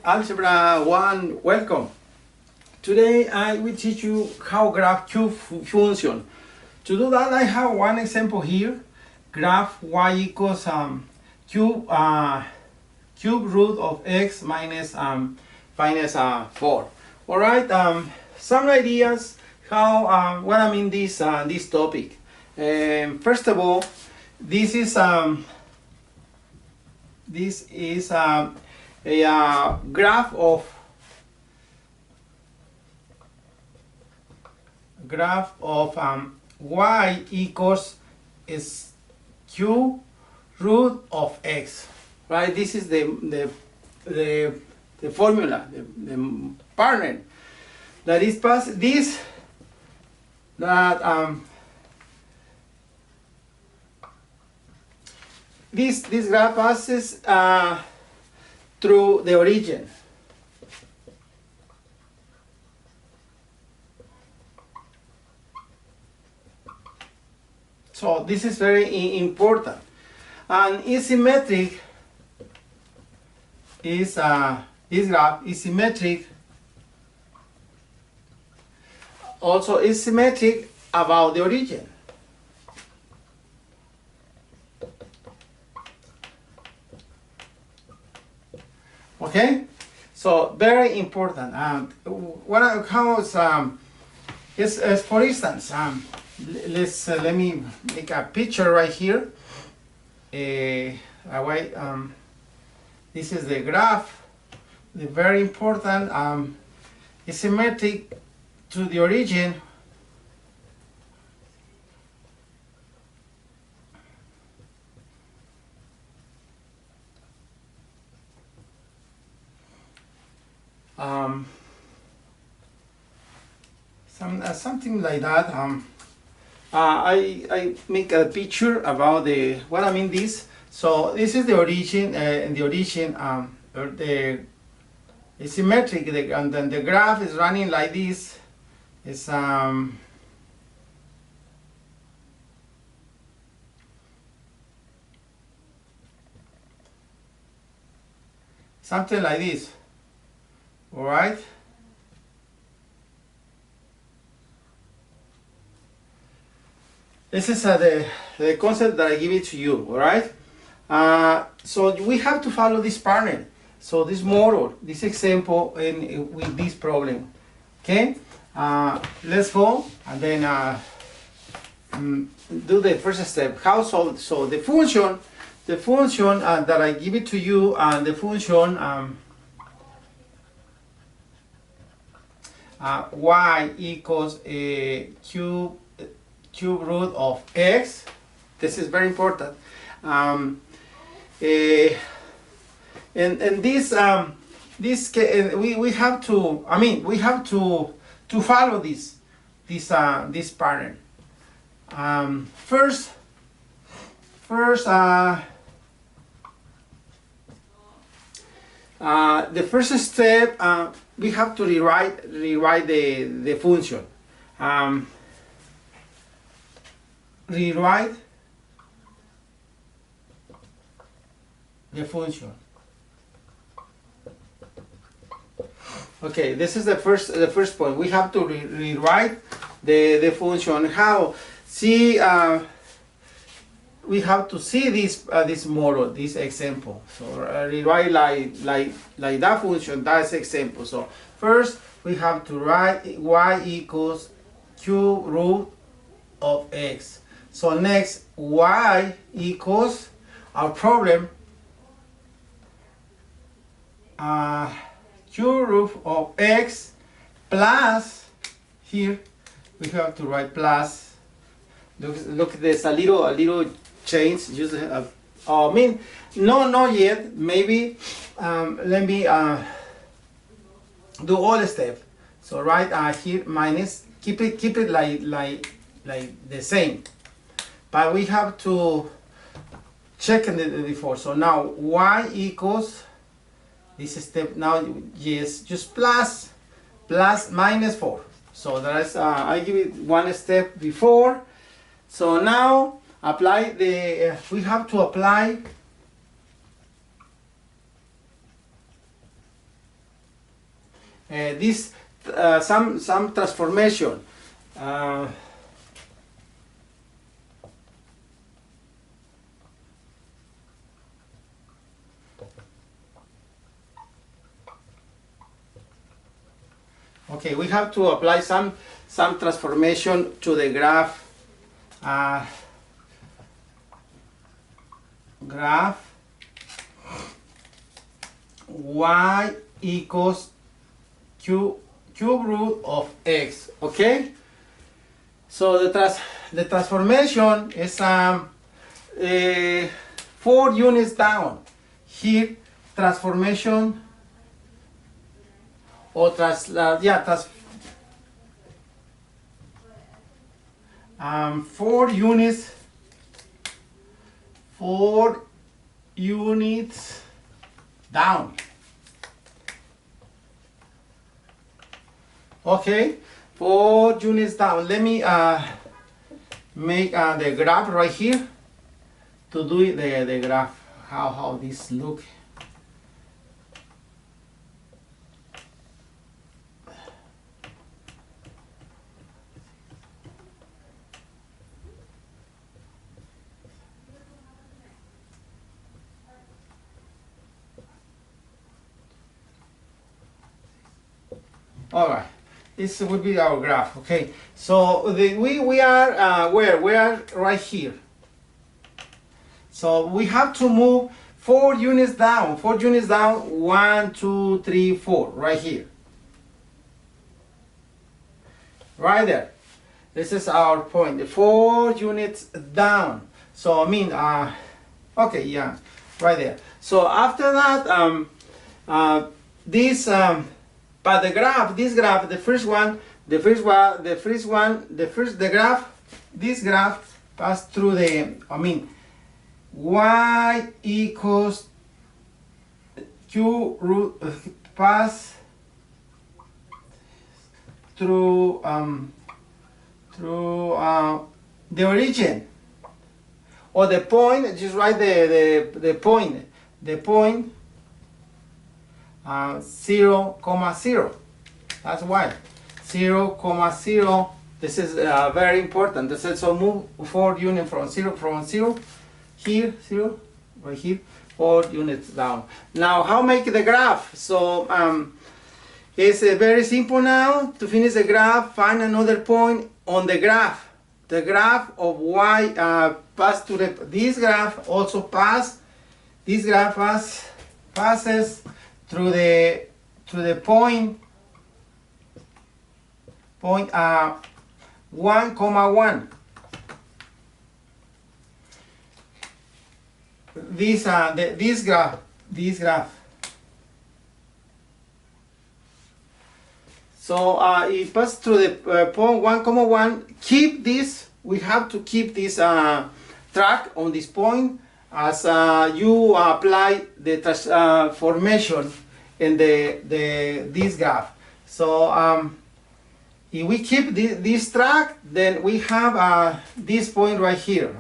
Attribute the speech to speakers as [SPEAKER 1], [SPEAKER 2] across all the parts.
[SPEAKER 1] Algebra 1, welcome. Today I will teach you how graph cube function. To do that, I have one example here. Graph y equals cube root of x minus 4. All right. Some ideas how what I mean this topic. First of all, this is a graph of y equals is cube root of x, right? This is the formula, the partner that is passed this this graph passes through the origin. So this is very important, and is symmetric. This graph is symmetric. Also is symmetric about the origin. Okay, so very important. Is for instance, let me make a picture right here. This is the graph. The very important. Is symmetric to the origin. Something like that. I make a picture about what I mean this. So this is the origin, and the origin is symmetric, and then the graph is running like this. It's something like this. All right. This is the concept that I give it to you. All right. So we have to follow this pattern. So this model, this example, with this problem. Okay. Let's go and then do the first step. How solve? So the function that I give it to you, and the function y equals a cube root of x. This is very important. And this we have to. We have to follow this pattern. First, the first step, we have to rewrite the function. Rewrite the function. Okay, this is the first point. We have to rewrite the function. How? See, we have to see this model, this example. So rewrite like that function. That's example. So first we have to write y equals cube root of x. So next, y equals our problem cube root of x plus, here we have to write plus. Look, there's a little change. Just no, not yet. Maybe let me do all the steps. So right here minus, keep it like the same, but we have to check the before. So now y equals this step. Now yes, just plus minus 4. So that's I give it one step before. So now apply we have to apply this some transformation. Okay, we have to apply some transformation to the graph. Graph y equals cube root of x. Okay. So the transformation is 4 units down. Here transformation. Or 4 units, 4 units down. Okay, 4 units down. Let me make the graph right here to do the graph. How this look. All right, this would be our graph. Okay, so we are where? We are right here. So we have to move 4 units down. 4 units down. 1, 2, 3, 4. Right here. Right there. This is our point. 4 units down. So I mean, okay, yeah, right there. So after that, but the graph, this graph, the graph, this graph pass through the, I mean, y equals q root, pass through the origin or the point. Just write the point. 0, 0. That's why 0, 0. This is very important. This is so move 4 units from 0 here, 0 right here, 4 units down. Now how make the graph? So it's very simple now. To finish the graph, find another point on the graph. The graph of y pass to this graph also pass. This graph passes through the point 1, 1. This graph. So it passes through the point 1, 1. Keep this. We have to keep this track on this point as you apply the transformation in this graph. So if we keep this track, then we have this point right here.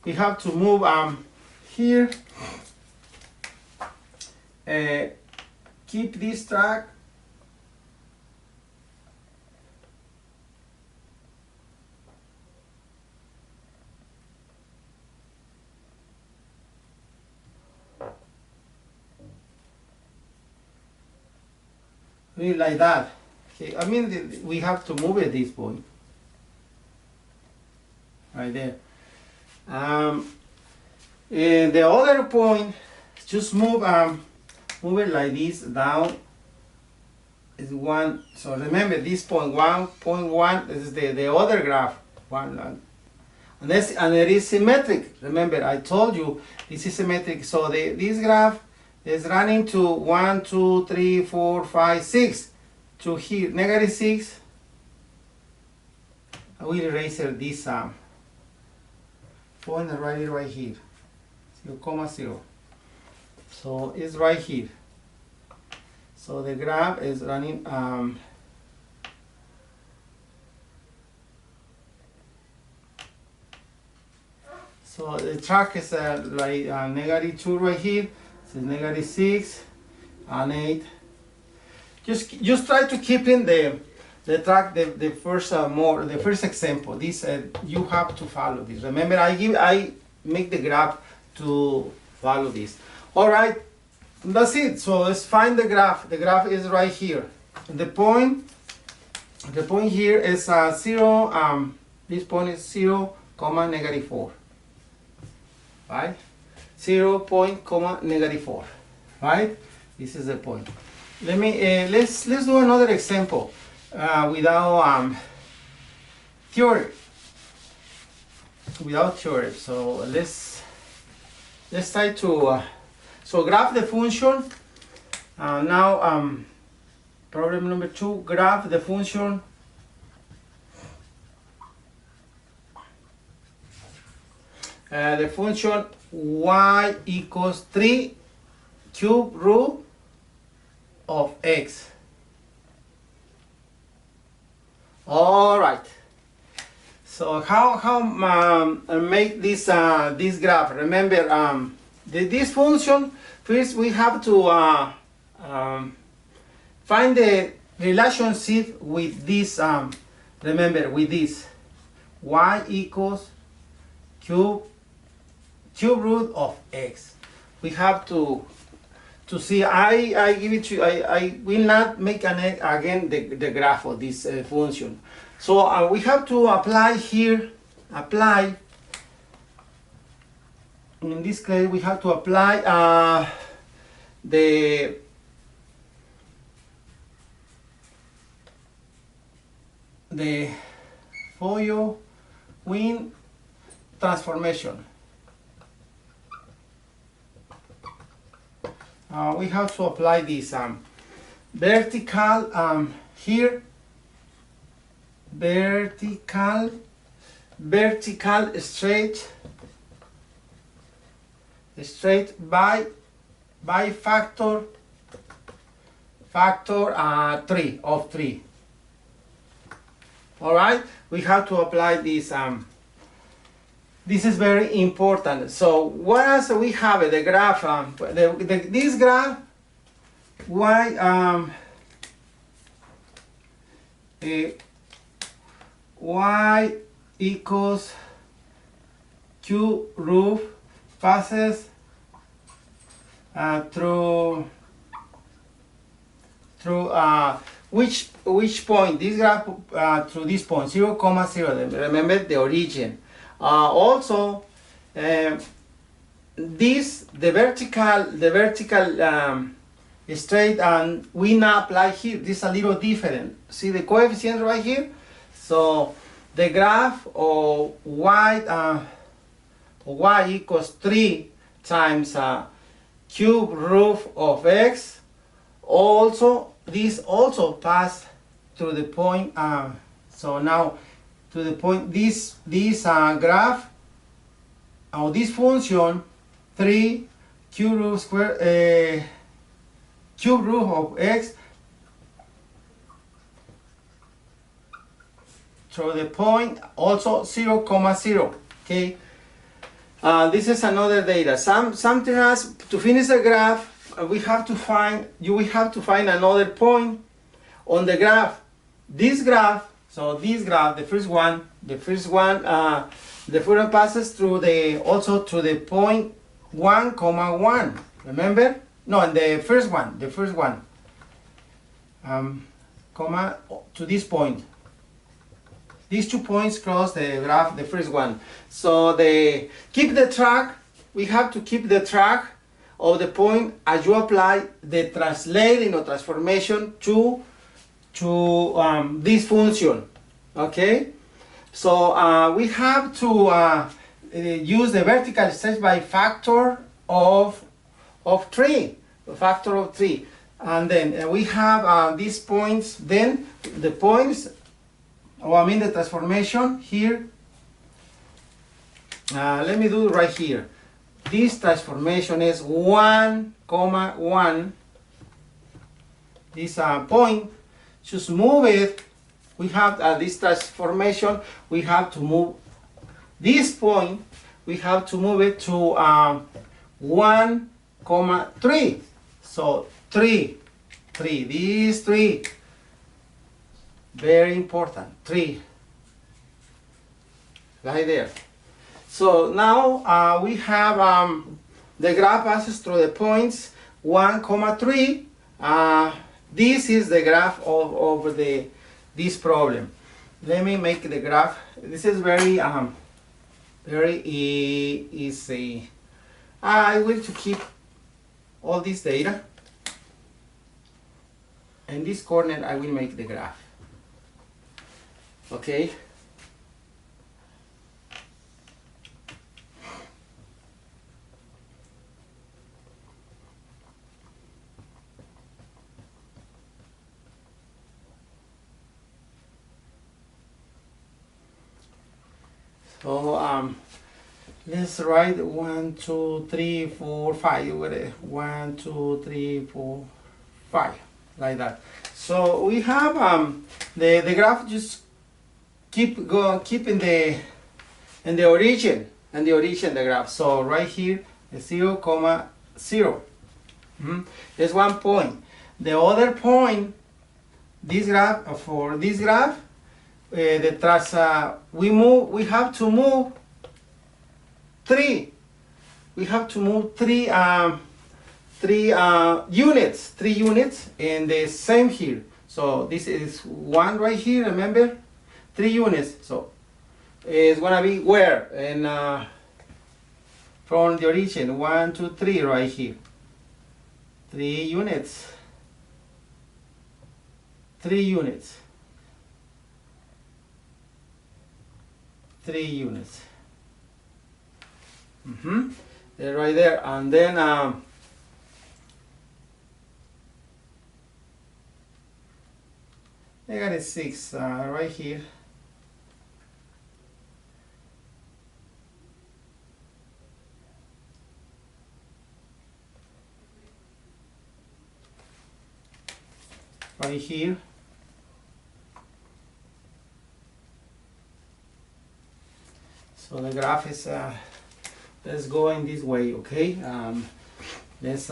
[SPEAKER 1] We have to move here, keep this track, really like that. Okay, I mean we have to move at this point, right there. And the other point, just move it like this down. Is 1. So remember this point 1.1. This is the other graph 1, and it is symmetric. Remember I told you this is symmetric. So this graph is running to 1, 2, 3, 4, 5, 6 to here -6. I will erase this point right here. 0,0. So it's right here. So the graph is running so the track is like -2 right here. This is -6 and 8. Just try to keep in the track the first example. This you have to follow this. Remember, I make the graph to follow this. All right, that's it. So let's find the graph. The graph is right here. The point here is 0. This point is 0, -4. Right? 0 point, -4. Right? This is the point. Let me let's do another example without theory. Without theory. So let's try to so graph the function. Now problem number 2. Graph the function. The function y equals 3 cube root of x. All right. So how make this this graph? Remember, this function. First, we have to find the relationship with this. Remember, with this y equals cube root of x. We have to see. I give it to you. I will not make again the graph of this function. So we have to apply here. In this case, we have to apply the Fourier transformation. We have to apply this vertical here, vertical straight by factor 3 of 3. All right, we have to apply this. This is very important. So what else we have? The graph. This graph y equals cube root passes through which point? This graph through this point 0, 0. Remember the origin. Also, this the vertical straight, and we now apply here. This is a little different. See the coefficient right here. So the graph of y equals 3 times cube root of x. Also, this also pass through the point. So now to the point this graph or this function 3 cube root square cube root of x through the point also 0, 0. Okay. This is another data. Something else to finish the graph. We have to find another point on the graph. This graph. So this graph, the first one, the Fourier passes through the point 1, 1. Remember? No, and the first one, comma to this point. These 2 points cross the graph, the first one. So keep the track. We have to keep the track of the point as you apply the translating or transformation to this function. Okay, so we have to use the vertical stretch by factor of 3, and then we have these points. Then the points, the transformation here. Let me do it right here. this transformation is 1, 1. This point, just move it. We have this transformation. We have to move this point. We have to move it to 1, 3. So 3. These 3. Very important. 3. Right there. So now we have the graph passes through the points 1, 3. This is the graph of this problem. Let me make the graph. This is very easy. I will to keep all this data. In this corner, I will make the graph. Okay. So let's write 1, 2, 3, 4, 5. 1, 2, 3, 4, 5, like that. So we have the graph just keep in the origin the graph. So right here is 0, 0. There's one point. The other point, this graph for this graph. We have to move 3. We have to move 3 units. 3 units, and the same here. So this is 1 right here. Remember, 3 units. So it's gonna be where? And from the origin, 1, 2, 3 right here. 3 units. 3 units. 3 units. They're right there, and then -6 right here. Right here. So the graph is, let's go in this way, okay? Let's,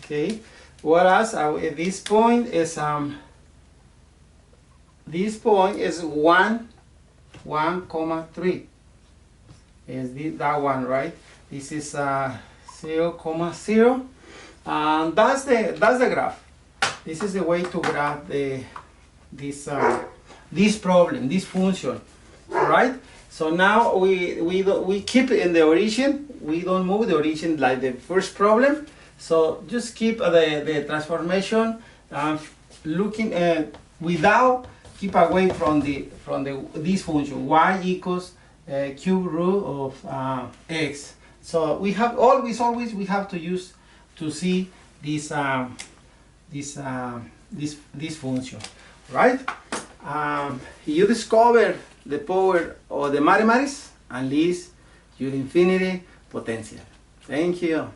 [SPEAKER 1] okay, whereas this point is 1, 3 is that one, right? This is 0, 0, and that's the graph. This is the way to graph this problem, this function, right? So now we keep in the origin. We don't move the origin like the first problem. So just keep the transformation, looking without keep away from this function y equals cube root of x. So we have always we have to use to see this function, right? You discover the power of the mathematics, unleash your infinity potential. Thank you.